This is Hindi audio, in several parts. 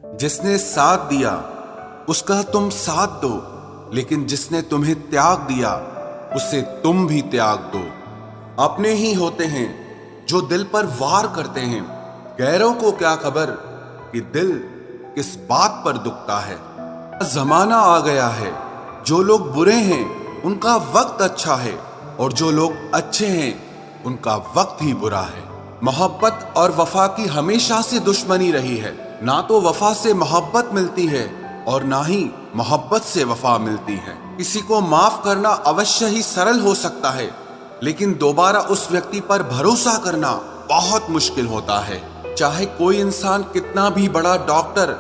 जिसने साथ दिया उसका तुम साथ दो, लेकिन जिसने तुम्हें त्याग दिया उसे तुम भी त्याग दो। अपने ही होते हैं जो दिल पर वार करते हैं, गैरों को क्या खबर कि दिल किस बात पर दुखता है। जमाना आ गया है, जो लोग बुरे हैं उनका वक्त अच्छा है, और जो लोग अच्छे हैं उनका वक्त ही बुरा है। मोहब्बत और वफा की हमेशा से दुश्मनी रही है। ना तो वफा से मोहब्बत मिलती है और ना ही मोहब्बत से वफा मिलती है। किसी को माफ करना अवश्य ही सरल हो सकता है, लेकिन दोबारा उस व्यक्ति पर भरोसा करना बहुत मुश्किल होता है। चाहे कोई इंसान कितना भी बड़ा डॉक्टर,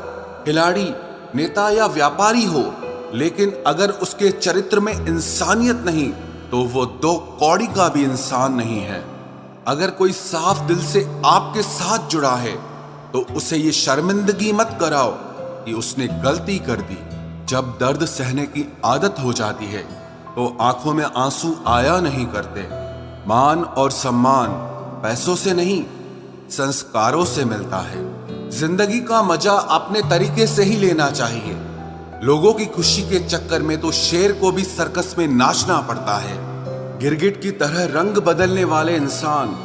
खिलाड़ी, नेता या व्यापारी हो, लेकिन अगर उसके चरित्र में इंसानियत नहीं तो वो दो कौड़ी का भी इंसान नहीं है। अगर कोई साफ दिल से आपके साथ जुड़ा है तो उसे ये शर्मिंदगी मत कराओ कि उसने गलती कर दी। जब दर्द सहने की आदत हो जाती है तो आंखों में आंसू आया नहीं करते। मान और सम्मान पैसों से नहीं, संस्कारों से मिलता है। जिंदगी का मजा अपने तरीके से ही लेना चाहिए। लोगों की खुशी के चक्कर में तो शेर को भी सर्कस में नाचना पड़ता है। गिरगिट की तरह रंग बदलने वाले इंसान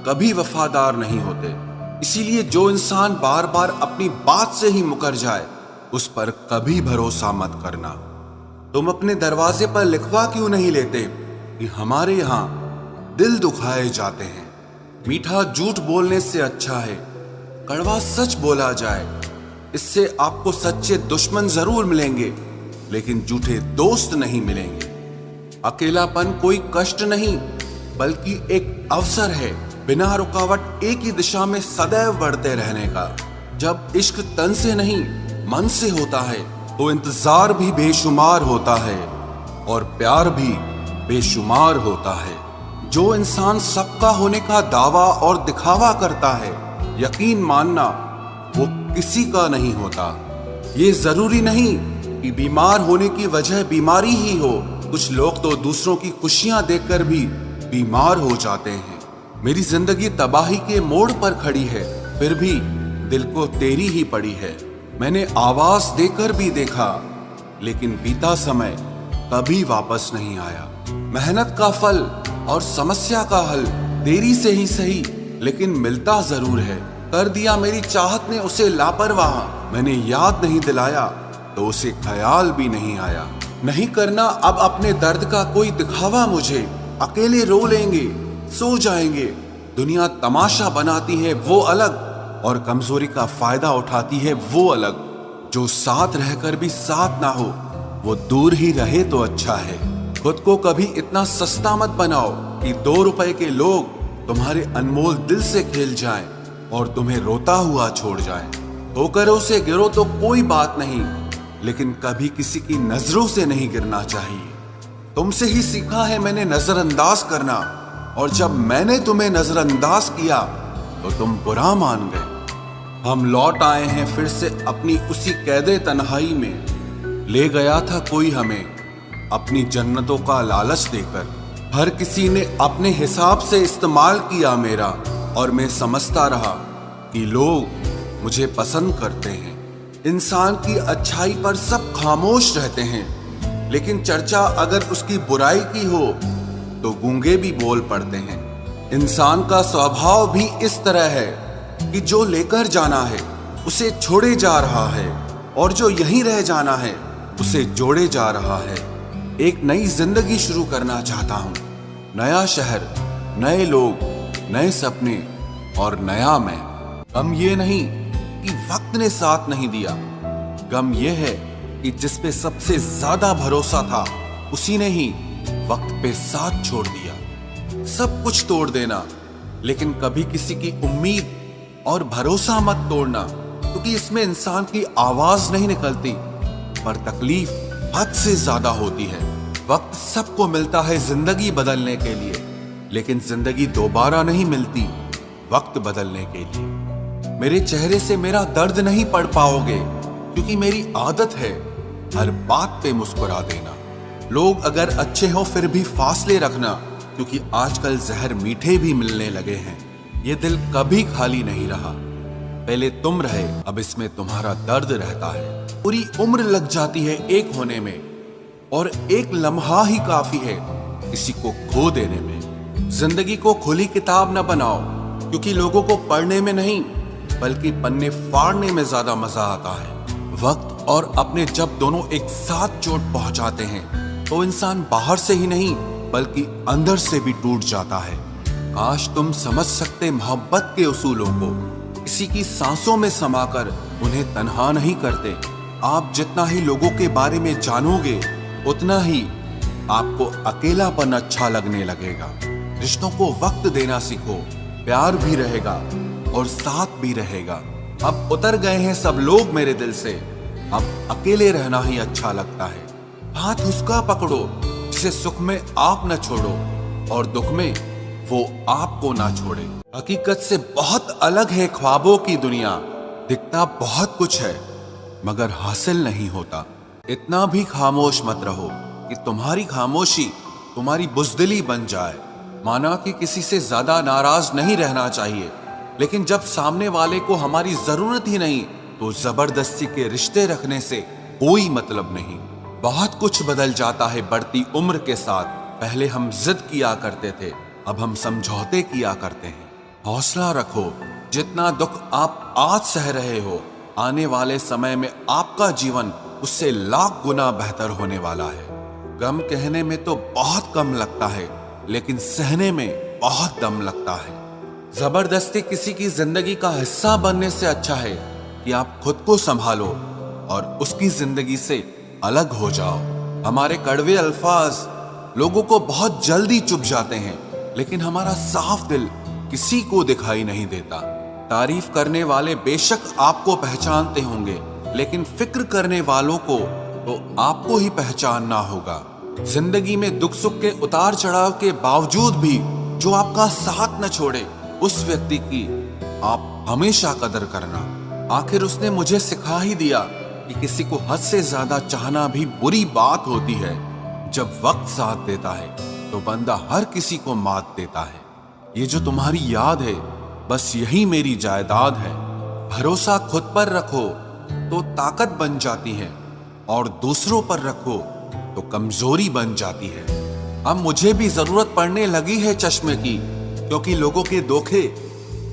कभी वफादार नहीं होते। इसीलिए जो इंसान बार बार अपनी बात से ही मुकर जाए उस पर कभी भरोसा मत करना। तुम अपने दरवाजे पर लिखवा क्यों नहीं लेते कि हमारे यहाँ दिल दुखाए जाते हैं। मीठा झूठ बोलने से अच्छा है कड़वा सच बोला जाए। इससे आपको सच्चे दुश्मन जरूर मिलेंगे, लेकिन झूठे दोस्त नहीं मिलेंगे। अकेलापन कोई कष्ट नहीं बल्कि एक अवसर है, बिना रुकावट एक ही दिशा में सदैव बढ़ते रहने का। जब इश्क तन से नहीं मन से होता है तो इंतजार भी बेशुमार होता है और प्यार भी बेशुमार होता है। जो इंसान सबका होने का दावा और दिखावा करता है, यकीन मानना वो किसी का नहीं होता। ये जरूरी नहीं कि बीमार होने की वजह बीमारी ही हो। कुछ लोग तो दूसरों की खुशियां देखकर भी बीमार हो जाते हैं। मेरी जिंदगी तबाही के मोड़ पर खड़ी है, फिर भी दिल को तेरी ही पड़ी है। मैंने आवाज देकर भी देखा, लेकिन बीता समय कभी वापस नहीं आया। मेहनत का फल और समस्या का हल देरी से ही सही, लेकिन मिलता जरूर है। कर दिया मेरी चाहत ने उसे लापरवाह, मैंने याद नहीं दिलाया तो उसे ख्याल भी नहीं आया। नहीं करना अब अपने दर्द का कोई दिखावा मुझे। अकेले रो लेंगे, सो जाएंगे। दुनिया तमाशा बनाती है वो अलग, और कमजोरी का फायदा उठाती है वो अलग। जो साथ रहकर भी साथ ना हो वो दूर ही रहे तो अच्छा है। खुद को कभी इतना सस्ता मत बनाओ कि 2 रुपए के लोग तुम्हारे अनमोल दिल से खेल जाएं और तुम्हें रोता हुआ छोड़ जाएं। ठोकरों से गिरो तो कोई बात नहीं, लेकिन कभी किसी की नजरों से नहीं गिरना चाहिए। तुमसे ही सीखा है मैंने नजरअंदाज करना, और जब मैंने तुम्हें नजरअंदाज किया तो तुम बुरा मान गए। हम लौट आए हैं फिर से अपनी उसी कैदे तन्हाई में। ले गया था कोई हमें अपनी जन्नतों का लालच देकर। हर किसी ने अपने हिसाब से इस्तेमाल किया मेरा, और मैं समझता रहा कि लोग मुझे पसंद करते हैं। इंसान की अच्छाई पर सब खामोश रहते हैं, लेकिन चर्चा अगर उसकी बुराई की हो तो गूंगे भी बोल पड़ते हैं। इंसान का स्वभाव भी इस तरह है कि जो लेकर जाना है उसे छोड़े जा रहा है, और जो यहीं रह जाना है उसे जोड़े जा रहा है। एक नई जिंदगी शुरू करना चाहता हूँ। नया शहर, नए लोग, नए सपने और नया मैं। गम ये नहीं कि वक्त ने साथ नहीं दिया, गम ये है कि जिस पे सबसे ज्यादा भरोसा था उसी ने ही वक्त पे साथ छोड़ दिया। सब कुछ तोड़ देना, लेकिन कभी किसी की उम्मीद और भरोसा मत तोड़ना, क्योंकि इसमें इंसान की आवाज नहीं निकलती, पर तकलीफ हद से ज्यादा होती है। वक्त सबको मिलता है जिंदगी बदलने के लिए, लेकिन जिंदगी दोबारा नहीं मिलती वक्त बदलने के लिए। मेरे चेहरे से मेरा दर्द नहीं पढ़ पाओगे, क्योंकि मेरी आदत है हर बात पे मुस्कुरा देना। लोग अगर अच्छे हो फिर भी फासले रखना, क्योंकि आजकल जहर मीठे भी मिलने लगे हैं। ये दिल कभी खाली नहीं रहा। पहले तुम रहे, अब इसमें तुम्हारा दर्द रहता है। पूरी उम्र लग जाती है एक होने में, और एक लम्हा ही काफी है किसी को खो देने में। जिंदगी को खुली किताब न बनाओ, क्योंकि लोगों को पढ़ने में नहीं बल्कि पन्ने फाड़ने में ज्यादा मजा आता है। वक्त और अपने जब दोनों एक साथ चोट पहुंचाते हैं तो इंसान बाहर से ही नहीं बल्कि अंदर से भी टूट जाता है। काश तुम समझ सकते मोहब्बत के उसूलों को, किसी की सांसों में समाकर उन्हें तन्हा नहीं करते। आप जितना ही लोगों के बारे में जानोगे उतना ही आपको अकेलापन अच्छा लगने लगेगा। रिश्तों को वक्त देना सीखो, प्यार भी रहेगा और साथ भी रहेगा। अब उतर गए हैं सब लोग मेरे दिल से, अब अकेले रहना ही अच्छा लगता है। हाथ उसका पकड़ो जिसे सुख में आप न छोड़ो और दुख में वो आपको ना छोड़े। हकीकत से बहुत अलग है ख्वाबों की दुनिया, दिखता बहुत कुछ है मगर हासिल नहीं होता। इतना भी खामोश मत रहो कि तुम्हारी खामोशी तुम्हारी बुज़दिली बन जाए। माना कि किसी से ज्यादा नाराज नहीं रहना चाहिए, लेकिन जब सामने वाले को हमारी जरूरत ही नहीं तो जबरदस्ती के रिश्ते रखने से कोई मतलब नहीं। बहुत कुछ बदल जाता है बढ़ती उम्र के साथ। पहले हम जिद किया करते थे, अब हम समझौते किया करते हैं। हौसला रखो, जितना दुख आप आज सह रहे हो आने वाले समय में आपका जीवन उससे लाख गुना बेहतर होने वाला है। गम कहने में तो बहुत कम लगता है, लेकिन सहने में बहुत दम लगता है। जबरदस्ती किसी की जिंदगी का हिस्सा बनने से अच्छा है कि आप खुद को संभालो और उसकी जिंदगी से अलग हो जाओ। हमारे कड़वे अल्फाज लोगों को बहुत जल्दी चुभ जाते हैं, लेकिन हमारा साफ दिल किसी को दिखाई नहीं देता। तारीफ करने वाले बेशक आपको पहचानते होंगे, लेकिन फिक्र करने वालों को तो आपको ही पहचानना होगा। जिंदगी में दुख सुख के उतार चढ़ाव के बावजूद भी जो आपका साथ न छोड़े, उस व्यक्ति की आप हमेशा कदर करना। आखिर उसने मुझे सिखा ही दिया कि किसी को हद से ज्यादा चाहना भी बुरी बात होती है। जब वक्त साथ देता है तो बंदा हर किसी को मात देता है। ये जो तुम्हारी याद है बस यही मेरी जायदाद है। भरोसा खुद पर रखो तो ताकत बन जाती है और दूसरों पर रखो तो कमजोरी बन जाती है। अब मुझे भी जरूरत पड़ने लगी है चश्मे की, क्योंकि लोगों के धोखे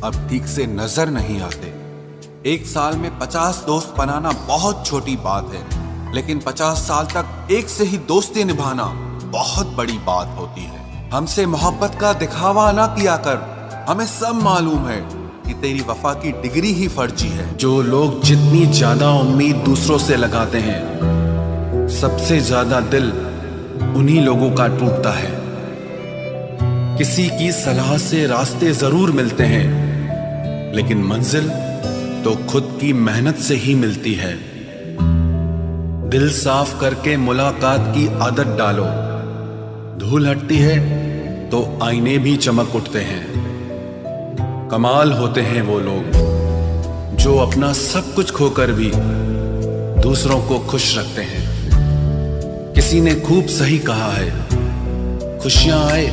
अब ठीक से नजर नहीं आते। एक साल में 50 दोस्त बनाना बहुत छोटी बात है, लेकिन 50 साल तक एक से ही दोस्ती निभाना बहुत बड़ी बात होती है। हमसे मोहब्बत का दिखावा ना किया कर, हमें सब मालूम है कि तेरी वफा की डिग्री ही फर्जी है। जो लोग जितनी ज्यादा उम्मीद दूसरों से लगाते हैं, सबसे ज्यादा दिल उन्हीं लोगों का टूटता है। किसी की सलाह से रास्ते जरूर मिलते हैं, लेकिन मंजिल तो खुद की मेहनत से ही मिलती है। दिल साफ करके मुलाकात की आदत डालो, धूल हटती है तो आईने भी चमक उठते हैं। कमाल होते हैं वो लोग जो अपना सब कुछ खोकर भी दूसरों को खुश रखते हैं। किसी ने खूब सही कहा है, खुशियां आए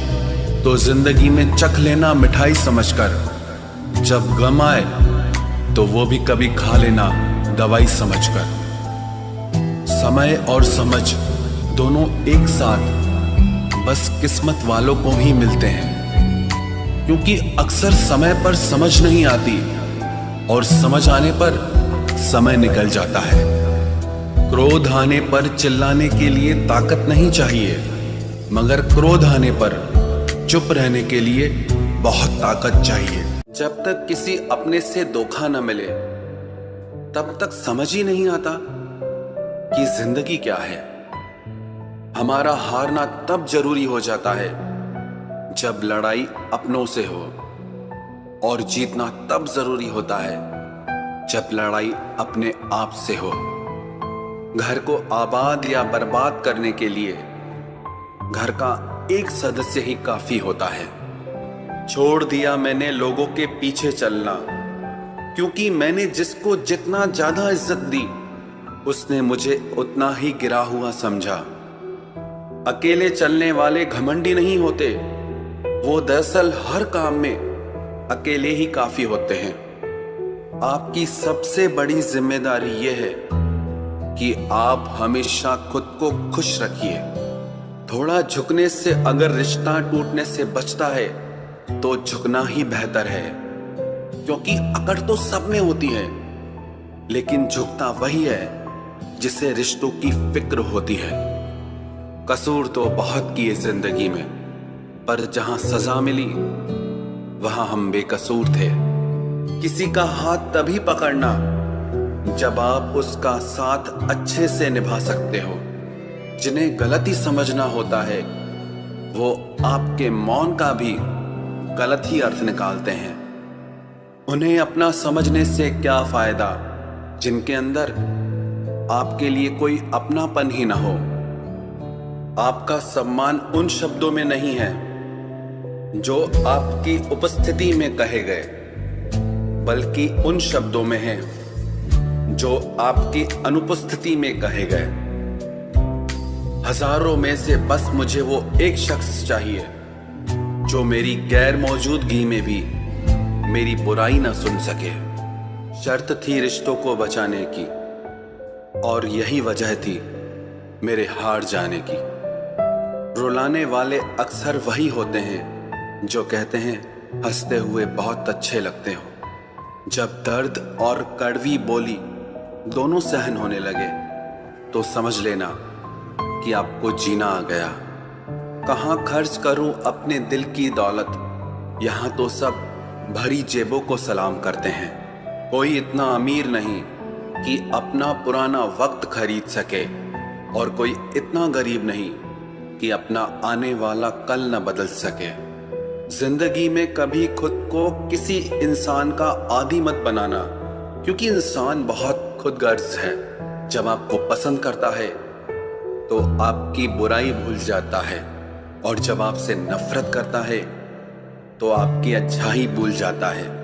तो जिंदगी में चख लेना मिठाई समझकर, जब गम आए तो वो भी कभी खा लेना दवाई समझकर। समय और समझ दोनों एक साथ बस किस्मत वालों को ही मिलते हैं, क्योंकि अक्सर समय पर समझ नहीं आती और समझ आने पर समय निकल जाता है। क्रोध आने पर चिल्लाने के लिए ताकत नहीं चाहिए, मगर क्रोध आने पर चुप रहने के लिए बहुत ताकत चाहिए। जब तक किसी अपने से धोखा न मिले तब तक समझ ही नहीं आता कि जिंदगी क्या है। हमारा हारना तब जरूरी हो जाता है जब लड़ाई अपनों से हो, और जीतना तब जरूरी होता है जब लड़ाई अपने आप से हो। घर को आबाद या बर्बाद करने के लिए घर का एक सदस्य ही काफी होता है। छोड़ दिया मैंने लोगों के पीछे चलना, क्योंकि मैंने जिसको जितना ज्यादा इज्जत दी उसने मुझे उतना ही गिरा हुआ समझा। अकेले चलने वाले घमंडी नहीं होते, वो दरअसल हर काम में अकेले ही काफी होते हैं। आपकी सबसे बड़ी जिम्मेदारी यह है कि आप हमेशा खुद को खुश रखिए। थोड़ा झुकने से अगर रिश्ता टूटने से बचता है तो झुकना ही बेहतर है, क्योंकि अकड़ तो सब में होती है, लेकिन झुकता वही है जिसे रिश्तों की फिक्र होती है। कसूर तो बहुत किए जिंदगी में, पर जहां सजा मिली वहां हम बेकसूर थे। किसी का हाथ तभी पकड़ना जब आप उसका साथ अच्छे से निभा सकते हो। जिन्हें गलती समझना होता है वो आपके मौन का भी गलत ही अर्थ निकालते हैं। उन्हें अपना समझने से क्या फायदा जिनके अंदर आपके लिए कोई अपनापन ही ना हो। आपका सम्मान उन शब्दों में नहीं है जो आपकी उपस्थिति में कहे गए, बल्कि उन शब्दों में है जो आपकी अनुपस्थिति में कहे गए। हजारों में से बस मुझे वो एक शख्स चाहिए जो मेरी गैर मौजूदगी में भी मेरी बुराई ना सुन सके। शर्त थी रिश्तों को बचाने की, और यही वजह थी मेरे हार जाने की। रुलाने वाले अक्सर वही होते हैं जो कहते हैं हंसते हुए बहुत अच्छे लगते हो। जब दर्द और कड़वी बोली दोनों सहन होने लगे तो समझ लेना कि आपको जीना आ गया। कहाँ खर्च करूं अपने दिल की दौलत, यहाँ तो सब भरी जेबों को सलाम करते हैं। कोई इतना अमीर नहीं कि अपना पुराना वक्त खरीद सके, और कोई इतना गरीब नहीं कि अपना आने वाला कल न बदल सके। जिंदगी में कभी खुद को किसी इंसान का आदी मत बनाना, क्योंकि इंसान बहुत खुदगर्ज है। जब आपको पसंद करता है तो आपकी बुराई भूल जाता है, और जब आपसे नफरत करता है तो आपकी अच्छाई भूल जाता है।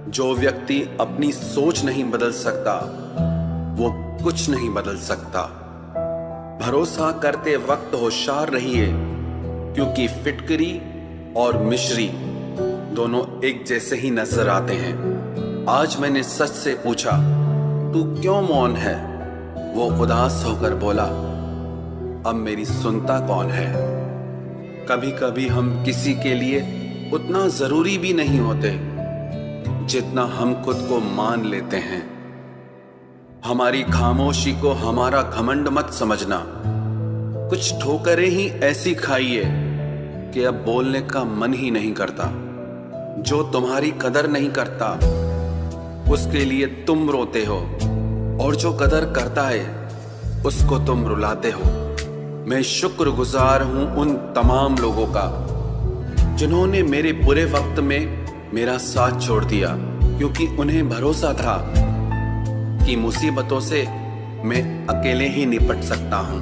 जो व्यक्ति अपनी सोच नहीं बदल सकता वो कुछ नहीं बदल सकता। भरोसा करते वक्त होशियार रहिए, क्योंकि फिटकरी और मिश्री दोनों एक जैसे ही नजर आते हैं। आज मैंने सच से पूछा, तू क्यों मौन है? वो उदास होकर बोला, अब मेरी सुनता कौन है? कभी कभी हम किसी के लिए उतना जरूरी भी नहीं होते जितना हम खुद को मान लेते हैं। हमारी खामोशी को हमारा घमंड मत समझना। कुछ ठोकरें ही ऐसी खाइए कि अब बोलने का मन ही नहीं करता। जो तुम्हारी कदर नहीं करता उसके लिए तुम रोते हो, और जो कदर करता है उसको तुम रुलाते हो। मैं शुक्रगुजार हूं उन तमाम लोगों का जिन्होंने मेरे बुरे वक्त में मेरा साथ छोड़ दिया, क्योंकि उन्हें भरोसा था कि मुसीबतों से मैं अकेले ही निपट सकता हूं।